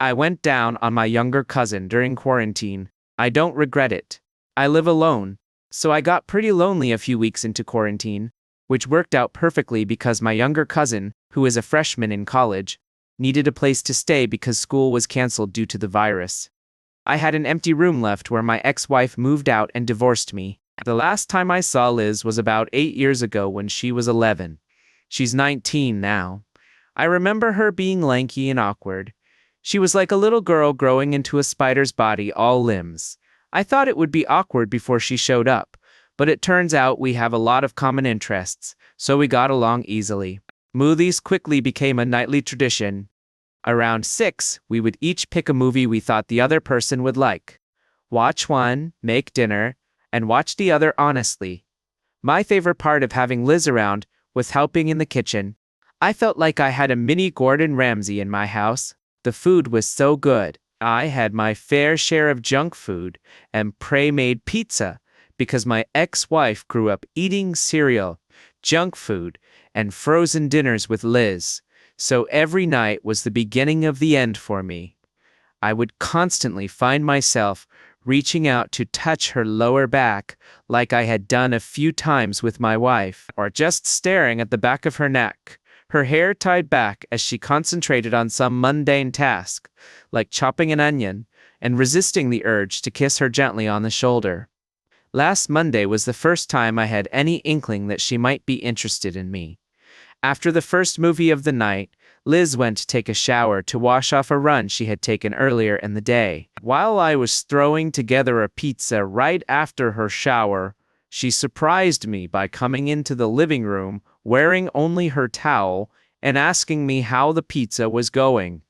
I went down on my younger cousin during quarantine. I don't regret it. I live alone, so I got pretty lonely a few weeks into quarantine, which worked out perfectly because my younger cousin, who is a freshman in college, needed a place to stay because school was canceled due to the virus. I had an empty room left where my ex-wife moved out and divorced me. The last time I saw Liz was about 8 years ago when she was 11. She's 19 now. I remember her being lanky and awkward. She was like a little girl growing into a spider's body, all limbs. I thought it would be awkward before she showed up, but it turns out we have a lot of common interests, so we got along easily. Movies quickly became a nightly tradition. Around 6, we would each pick a movie we thought the other person would like. Watch one, make dinner, and watch the other honestly. My favorite part of having Liz around was helping in the kitchen. I felt like I had a mini Gordon Ramsay in my house. The food was so good. I had my fair share of junk food and pre-made pizza because my ex-wife grew up eating cereal, junk food, and frozen dinners with Liz. So every night was the beginning of the end for me. I would constantly find myself reaching out to touch her lower back like I had done a few times with my wife, or just staring at the back of her neck, her hair tied back as she concentrated on some mundane task, like chopping an onion, and resisting the urge to kiss her gently on the shoulder. Last Monday was the first time I had any inkling that she might be interested in me. After the first movie of the night, Liz went to take a shower to wash off a run she had taken earlier in the day. While I was throwing together a pizza right after her shower, she surprised me by coming into the living room wearing only her towel and asking me how the pizza was going.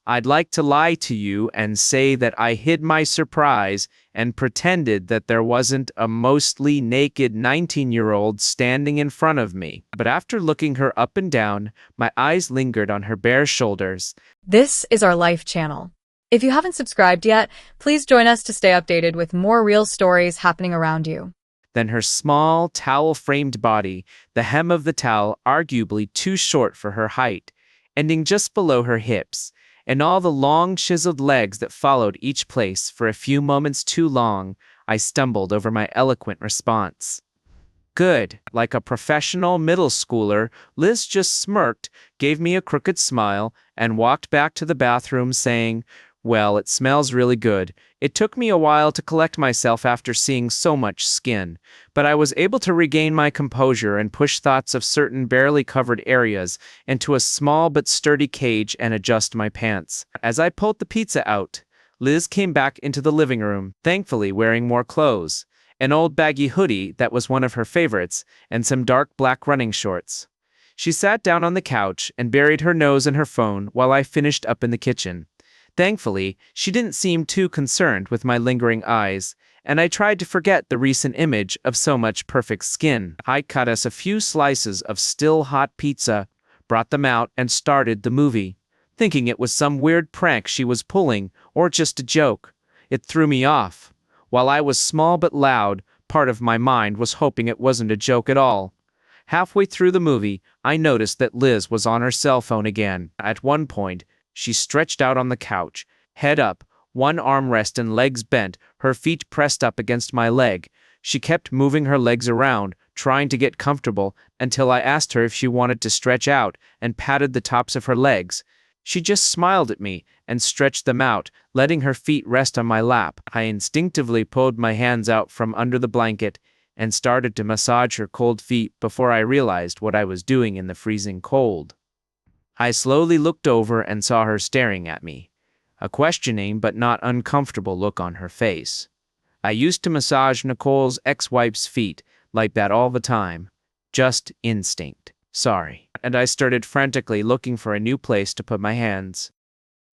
I'd like to lie to you and say that I hid my surprise and pretended that there wasn't a mostly naked 19-year-old standing in front of me. But after looking her up and down, my eyes lingered on her bare shoulders. This is our Life channel. If you haven't subscribed yet, please join us to stay updated with more real stories happening around you. Then her small, towel-framed body, the hem of the towel arguably too short for her height, ending just below her hips, and all the long chiseled legs that followed each place for a few moments too long, I stumbled over my eloquent response. Good. Like a professional middle schooler, Liz just smirked, gave me a crooked smile, and walked back to the bathroom saying, "Well, it smells really good." It took me a while to collect myself after seeing so much skin, but I was able to regain my composure and push thoughts of certain barely covered areas into a small but sturdy cage and adjust my pants. As I pulled the pizza out, Liz came back into the living room, thankfully wearing more clothes, an old baggy hoodie that was one of her favorites, and some dark black running shorts. She sat down on the couch and buried her nose in her phone while I finished up in the kitchen. Thankfully, she didn't seem too concerned with my lingering eyes, and I tried to forget the recent image of so much perfect skin. I cut us a few slices of still hot pizza, brought them out, and started the movie, thinking it was some weird prank she was pulling or just a joke. It threw me off. While I was small but loud, part of my mind was hoping it wasn't a joke at all. Halfway through the movie, I noticed that Liz was on her cell phone again. At one point, she stretched out on the couch, head up, one armrest and legs bent, her feet pressed up against my leg. She kept moving her legs around, trying to get comfortable, until I asked her if she wanted to stretch out and patted the tops of her legs. She just smiled at me and stretched them out, letting her feet rest on my lap. I instinctively pulled my hands out from under the blanket and started to massage her cold feet before I realized what I was doing in the freezing cold. I slowly looked over and saw her staring at me, a questioning but not uncomfortable look on her face. I used to massage Nicole's ex-wife's feet like that all the time. Just instinct. Sorry. And I started frantically looking for a new place to put my hands.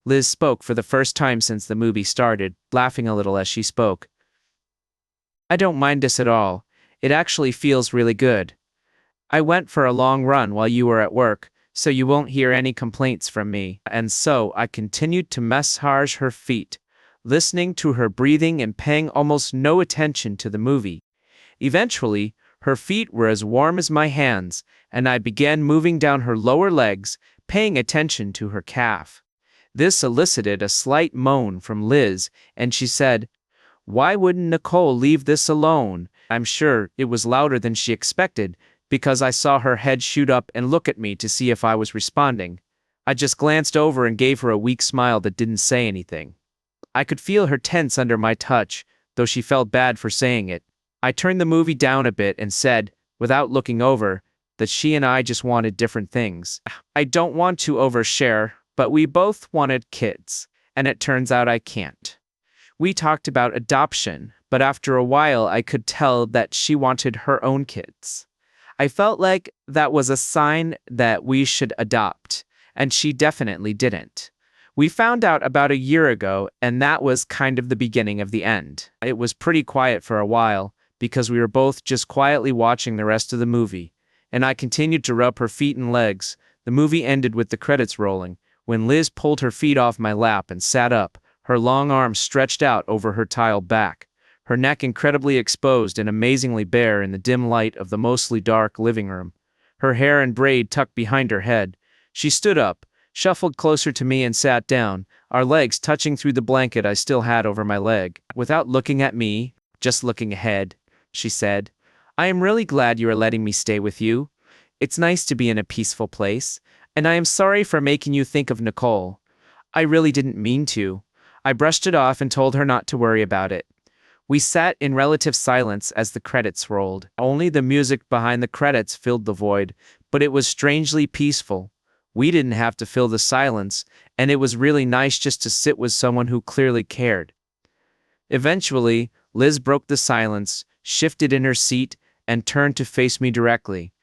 Liz spoke for the first time since the movie started, laughing a little as she spoke. "I don't mind this at all. It actually feels really good. I went for a long run while you were at work, so you won't hear any complaints from me." And so I continued to massage her feet, listening to her breathing and paying almost no attention to the movie. Eventually, her feet were as warm as my hands, and I began moving down her lower legs, paying attention to her calf. This elicited a slight moan from Liz, and she said, "Why wouldn't Nicole leave this alone?" I'm sure it was louder than she expected, because I saw her head shoot up and look at me to see if I was responding. I just glanced over and gave her a weak smile that didn't say anything. I could feel her tense under my touch, though she felt bad for saying it. I turned the movie down a bit and said, without looking over, that she and I just wanted different things. I don't want to overshare, but we both wanted kids, and it turns out I can't. We talked about adoption, but after a while I could tell that she wanted her own kids. I felt like that was a sign that we should adopt, and she definitely didn't. We found out about a year ago, and that was kind of the beginning of the end. It was pretty quiet for a while, because we were both just quietly watching the rest of the movie, and I continued to rub her feet and legs. The movie ended with the credits rolling, when Liz pulled her feet off my lap and sat up, her long arms stretched out over her tiled back, her neck incredibly exposed and amazingly bare in the dim light of the mostly dark living room, her hair in braid tucked behind her head. She stood up, shuffled closer to me and sat down, our legs touching through the blanket I still had over my leg. Without looking at me, just looking ahead, she said, "I am really glad you are letting me stay with you. It's nice to be in a peaceful place, and I am sorry for making you think of Nicole. I really didn't mean to." I brushed it off and told her not to worry about it. We sat in relative silence as the credits rolled. Only the music behind the credits filled the void, but it was strangely peaceful. We didn't have to fill the silence, and it was really nice just to sit with someone who clearly cared. Eventually, Liz broke the silence, shifted in her seat, and turned to face me directly.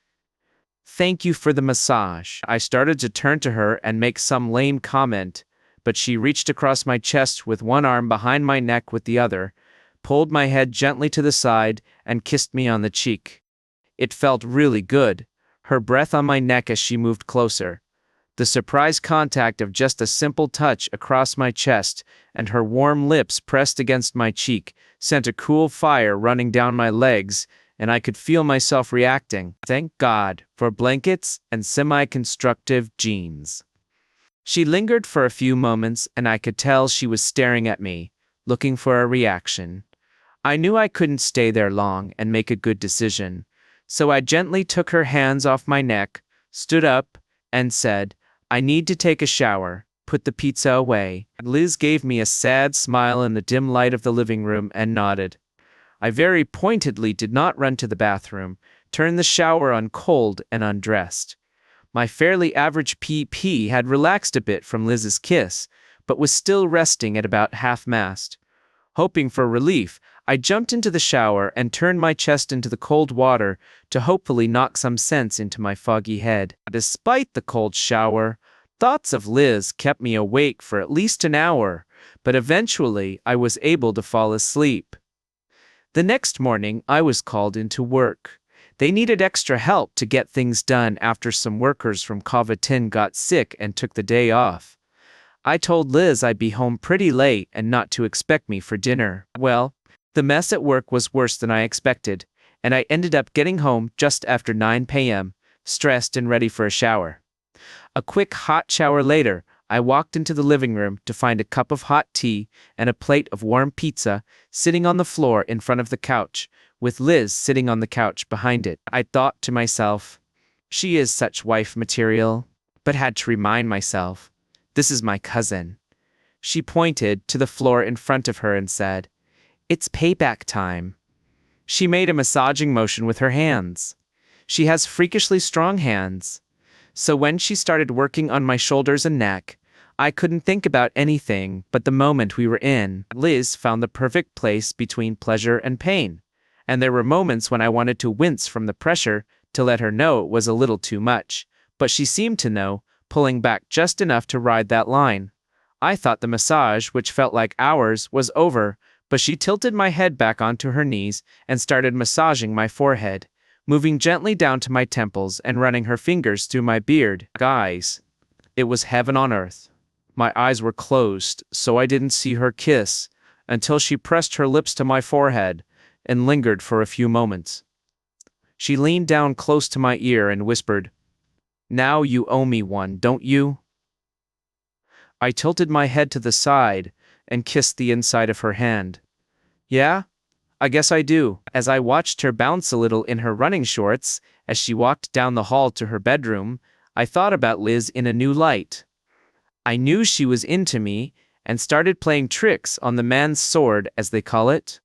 "Thank you for the massage." I started to turn to her and make some lame comment, but she reached across my chest with one arm behind my neck with the other, pulled my head gently to the side, and kissed me on the cheek. It felt really good, her breath on my neck as she moved closer. The surprise contact of just a simple touch across my chest and her warm lips pressed against my cheek sent a cool fire running down my legs, and I could feel myself reacting. Thank God for blankets and semi-constructive jeans. She lingered for a few moments, and I could tell she was staring at me, looking for a reaction. I knew I couldn't stay there long and make a good decision, so I gently took her hands off my neck, stood up, and said, "I need to take a shower, put the pizza away." Liz gave me a sad smile in the dim light of the living room and nodded. I very pointedly did not run to the bathroom, turned the shower on cold, and undressed. My fairly average PP had relaxed a bit from Liz's kiss, but was still resting at about half-mast. Hoping for relief, I jumped into the shower and turned my chest into the cold water to hopefully knock some sense into my foggy head. Despite the cold shower, thoughts of Liz kept me awake for at least an hour, but eventually I was able to fall asleep. The next morning, I was called into work. They needed extra help to get things done after some workers from Covatin got sick and took the day off. I told Liz I'd be home pretty late and not to expect me for dinner. Well, the mess at work was worse than I expected, and I ended up getting home just after 9 p.m., stressed and ready for a shower. A quick hot shower later, I walked into the living room to find a cup of hot tea and a plate of warm pizza sitting on the floor in front of the couch, with Liz sitting on the couch behind it. I thought to myself, she is such wife material, but had to remind myself, this is my cousin. She pointed to the floor in front of her and said, "It's payback time." She made a massaging motion with her hands. She has freakishly strong hands. So when she started working on my shoulders and neck, I couldn't think about anything but the moment we were in. Liz found the perfect place between pleasure and pain, and there were moments when I wanted to wince from the pressure to let her know it was a little too much, but she seemed to know, pulling back just enough to ride that line. I thought the massage, which felt like hours, was over, but she tilted my head back onto her knees and started massaging my forehead, moving gently down to my temples and running her fingers through my beard. Guys, it was heaven on earth. My eyes were closed, so I didn't see her kiss, until she pressed her lips to my forehead and lingered for a few moments. She leaned down close to my ear and whispered, "Now you owe me one, don't you?" I tilted my head to the side and kissed the inside of her hand. Yeah, I guess I do. As I watched her bounce a little in her running shorts as she walked down the hall to her bedroom, I thought about Liz in a new light. I knew she was into me and started playing tricks on the man's sword, as they call it.